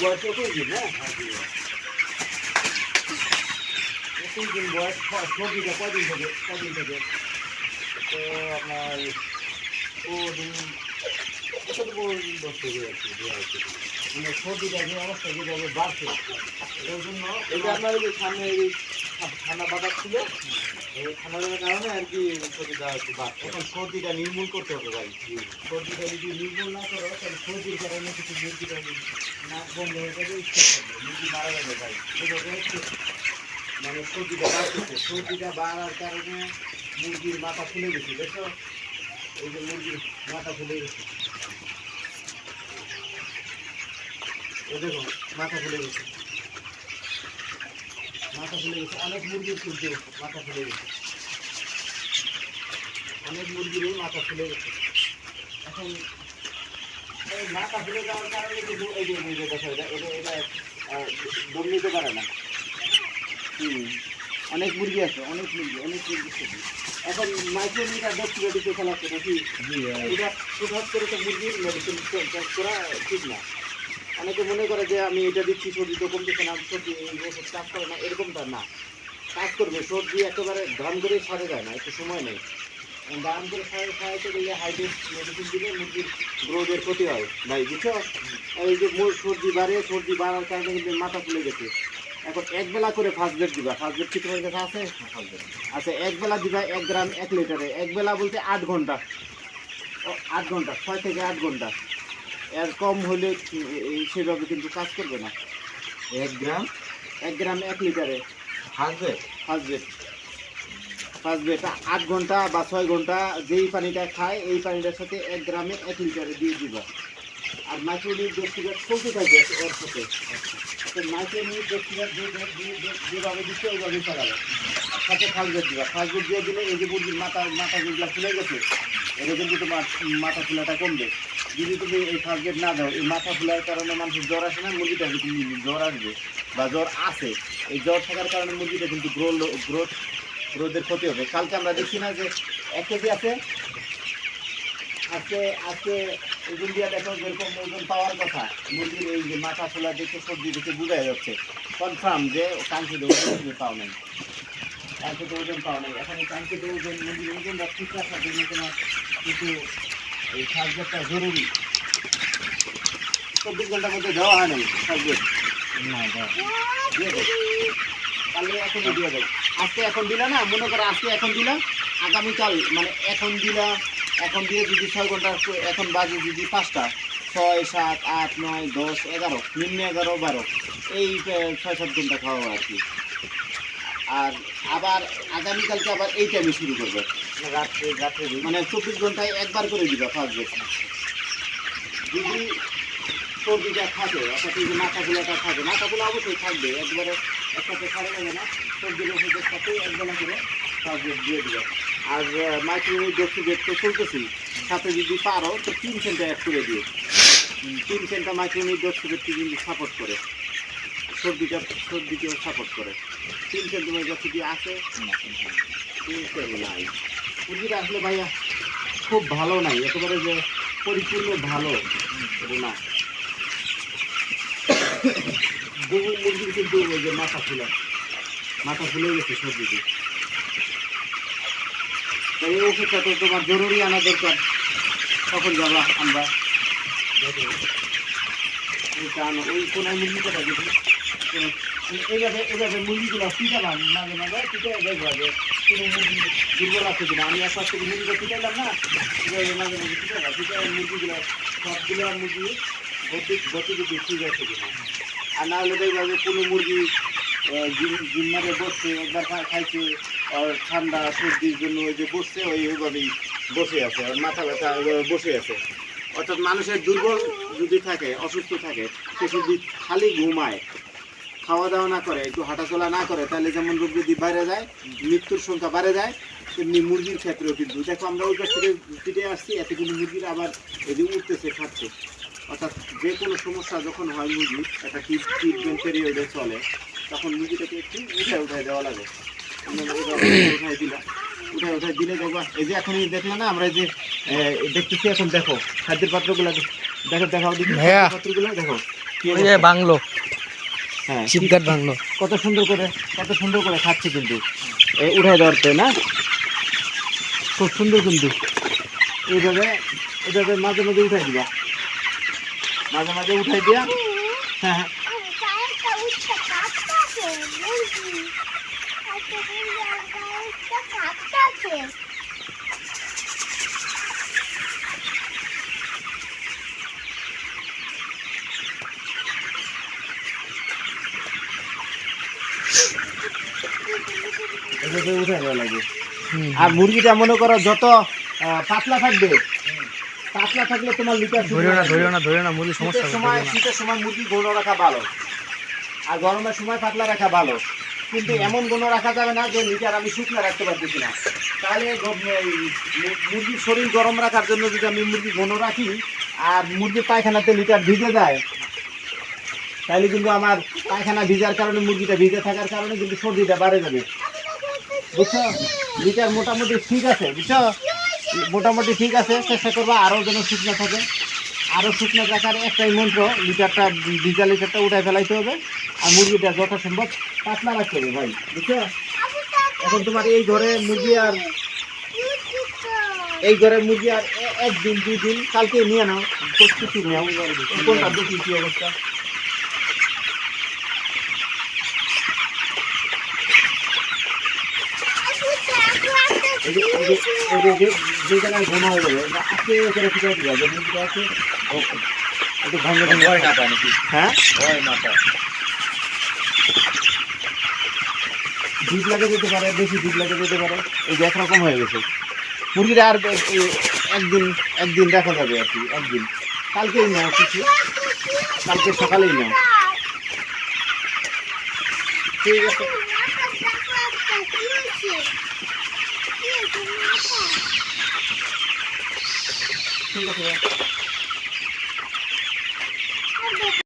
বয়স 21 দিন, হ্যাঁ 21 দিন বয়স। সর্দিটা কদিন থেকে? তো আপনার বছর হয়ে আছে, মানে সর্দিটা যে অবস্থা যেভাবে বাড়ছে, এটার জন্য এই যে আপনার যে সামনে এই ঠান্ডা বাতাস ছিল, এই ঠান্ডার কারণে আর কি সর্দিটা একটু বাড়ছে। এখন সর্দিটা নির্মূল করতে হবে ভাই। সর্দিটা যদি নির্মূল না করো তাহলে সর্দির কারণে কিছু মুরগিটা নাক বন্ধ হয়ে যাবে, মুরগি মারা যাবে ভাই। এভাবে মানে সর্দিটা বাড়তেছে, সর্দিটা বাড়ার কারণে মুরগির মাথা ফুলে গেছে, দেখো এই যে মুরগির মাথা ফুলে গেছে, এই দেখো মাথা ফুলে গেছে, অনেক মুরগির কিন্তু মাথা ফুলে গেছে, অনেক মুরগিরই মাথা ফুলে গেছে। এখন এই মাথা ফুলে যাওয়ার কারণে কিন্তু এই যে দেখা যায় এটা দম নিতে পারে না। অনেক মুরগি আছে, অনেক মুরগি এখন মাইক্রোমিটার ডক্টরিতে খেলাচ্ছে নাকি? এটা হুট করে তো মুরগির মেডিসিন করা ঠিক না। অনেকে মনে করে যে আমি এটা দিচ্ছি সর্দি তো কমতেছে না, সর্দি এই ওষুধ কাজ করে না, এরকমটা না, কাজ করবে। সর্দি একেবারে ধান করে সারে যায় না, একটু সময় নেই। ধান করে সারাইতে গেলে হাইড্রেট মেডিসিন দিলে মুরগির গ্রোথের ক্ষতি হয় ভাই, বুঝছো? এই যে সর্দি বাড়ার কারণে কিন্তু মাথা ফুলে গেছে। এখন একবেলা করে ফার্স্ট বেড দিবা। ফার্স্ট বেড কি তোমার কাছে আছে? আচ্ছা, একবেলা দিবা 1 গ্রাম 1 লিটারে। একবেলা বলতে 8 ঘন্টা, 8 ঘন্টা, 6 থেকে 8 ঘন্টা। এর কম হলে সেভাবে কিন্তু কাজ করবে না। 1 গ্রাম 1 লিটারে ফার্স্ট বেড। ফার্স্ট বেড 8 ঘন্টা বা 6 ঘন্টা যেই পানিটা খায় এই পানিটার সাথে 1 গ্রামে 1 লিটারে দিয়ে দিবা। আর মাইক্রোনিউট ডক্টরিটা চলতে থাকবে ওর সাথে। মাইক্রোনিউট ডক্টরিটা যেভাবে দিচ্ছে ওইভাবেই চালাবে। সাথে ফার্স্ট বেড দিবা। ফার্স্ট বেড দিয়ে দিলে এই যে মুরগির মাথা যেগুলো ফুলে গেছে, এটা কিন্তু তোমার মাথা ফুলাটা কমবে। যদি তুমি এই ফার্স্ট বেড না দাও, এই মাথা ফুলার কারণে মানুষের জ্বর আসে না, মুরগিটা কিন্তু জ্বর আসবে বা জ্বর আসে। এই জ্বর থাকার কারণে মুরগিটা কিন্তু গ্রোথের ক্ষতি হবে। কালকে আমরা দেখছি না যে 1 কেজি আছে, আজকে ওজন দিয়ে দেখো যেরকম ওজন পাওয়ার কথা, মুরগির এই যে মাথা ফোলা দেখে সবজি দেখে বোঝা যাচ্ছে কনফার্ম যে কাঙ্ক্ষিত ওজন পাও নাই। এখন এই কাঙ্ক্ষিত ওজন মুরগির ওজনটা ঠিক রাখার জন্য তোমার কিন্তু এই সাবজেক্টটা জরুরি। 24 ঘন্টার মধ্যে দেওয়া হয় নাই সাবজেক্ট, তাহলে এখন দিয়ে দেয়। আজকে এখন দিলা না, মনে করো আজকে এখন দিলাম, আগামীকাল মানে এখন দিয়ে যদি 6 ঘন্টা, এখন বাজে যদি 5টা, 6, 7, 8, 9, 10, 11, নিম্ন 11, 12, এই 6-7 ঘন্টা খাওয়া আর কি। আর আবার আগামীকালকে আবার এই টাইমে শুরু করবে, রাত্রে মানে 24 ঘন্টায় একবার করে দিবা ফার্স্ট বেড। যদি সর্দিটা থাকে, অর্থাৎ এই যে মাথাগুলোটা থাকে, মাথাগুলো অবশ্যই থাকবে, একবারে একসাথে ছাড়া যাবে না। সর্দির ওষুধের সাথে একবেলা করে ফার্স্ট বেড দিয়ে দিবে। আর মাইক্রোনিউট ডক্টরিটা তো চলতেছি, সাথে যদি পারো তো 3 সেন্টা অ্যাড করে দিও। 3 সেন্টা মাইক্রোনিউট ডক্টরিটা কিন্তু সাপোর্ট করে, সর্দিকেও সাপোর্ট করে। 3 সেন্ট তোমার কাছে কি আছে? নাই। মুরগিটা আসলে ভাইয়া খুব ভালো নাই, একেবারে যে পরিপূর্ণ ভালো এটা না। বহু মুরগির কিন্তু ওই যে মাথা ফুলে গেছে সর্দিতে। এই ওষুধটা তো তোমার জরুরি আনা দরকার, তখন যাবা আমরা ওই কোনায় মুরগিটা দেখি। এইভাবে মুরগিগুলো পিটালাম, মাঝে পিটাই দেখবা যে কোনো মুরগি দুর্বল আছে কিনা। আমি একবার থেকে মুরগিটা পিটাইলাম না, মাঝে পিটাই মুরগিগুলো সবগুলো মুরগি গতিবিধি ঠিক আছে কিনা। আর না হলে দেখবা যে কোনো মুরগি জিম্মারে বসছে, একবার খাইছে, আর ঠান্ডা সর্দির জন্য ওই যে বসছে ওইভাবেই বসে আছে, আর মাথা ব্যথা বসে আছে। অর্থাৎ মানুষের দুর্বল যদি থাকে, অসুস্থ থাকে, সে যদি খালি ঘুমায়, খাওয়া দাওয়া না করে, একটু হাঁটাচলা না করে, তাহলে যেমন রোগ যদি বেড়ে যায়, মৃত্যুর সংখ্যা বেড়ে যায়, তেমনি মুরগির ক্ষেত্রেও কিন্তু দেখো আমরা ওই পাশ থেকে পিটে আসছি, এতে কিন্তু মুরগির আবার এই যে উঠতেছে, খাচ্ছে। অর্থাৎ যে কোনো সমস্যা যখন হয় মুরগির একটা ট্রিটমেন্ট পিরিয়ডে চলে, তখন মুরগিটাকে একটু উঠায় দেওয়া লাগে। উঠায় দিলে দেখবা এই যে এখনই দেখলে না আমরা, এই যে দেখতেছি এখন, দেখো খাদ্যের পাত্রগুলো দেখাও পাত্রগুলো দেখো, কি ওই যে অবস্থা? বাংলো, হ্যাঁ, চিপগাট বাংলো। কত সুন্দর করে খাচ্ছে কিন্তু উঠাই ধরতে না, খুব সুন্দর কিন্তু এইভাবে এইভাবে মাঝে মাঝে উঠাই দিবা, মাঝে মাঝে উঠাই দিয়া। হ্যাঁ হ্যাঁ, এইভাবে উঠাই দেওয়া লাগে। হুম। আর মুরগিটা মনে করো যত পাতলা থাকবে, পাতলা থাকলে তোমার লিটার ধরিও না মুরগির সমস্যা হবে, ধরিও না। শীতের সময় মুরগি ঘন রাখা ভালো, আর গরমের সময় পাতলা রাখা ভালো। কিন্তু এমন ঘন রাখা যাবে না যে লিটার আমি শুকনো রাখতে পারতেছি না, তাহলে মুরগির শরীর গরম রাখার জন্য যদি আমি মুরগি ঘন রাখি আর মুরগির পায়খানাতে লিটার ভিজে যায়, তাহলে কিন্তু আমার পায়খানা ভিজার কারণে, মুরগিটা ভিজে থাকার কারণে কিন্তু সর্দিটা বাড়ে যাবে, বুঝছো? লিটার মোটামুটি ঠিক আছে, বুঝছো? মোটামুটি ঠিক আছে, চেষ্টা করবা আরও যেন শুকনো থাকে, আরও শুকনো রাখার একটাই মন্ত্র, লিটারটা ভিজা লিটারটা উঠাই ফেলাইতে হবে, আর মুরগিটা যথাসম্ভব পাতলা রাখতে হবে ভাই, বুঝছো? এখন তোমার এই ঘরে মুরগি আর একদিন 2 দিন, কালকে নিয়ে নাও, প্রস্তুতি নেও, কোনটা দেখি কি অবস্থা। যে জায়গায় ঘন হয়ে যাবে আজকে করে ফিরে দিবা, যে মুরগিটা আছে একটু ভাঙে ভাঙে ভয় না পায় নাকি? হ্যাঁ ভয় না পায়। দুধ লাগে যেতে পারে, বেশি দুধ লাগে যেতে পারে, এই যে একরকম হয়ে গেছে মুরগিটা। আর একদিন দেখা যাবে আর কি, একদিন, কালকেই নাও কিছু, কালকে সকালেই নাও, ঠিক আছে? ঠিক আছে।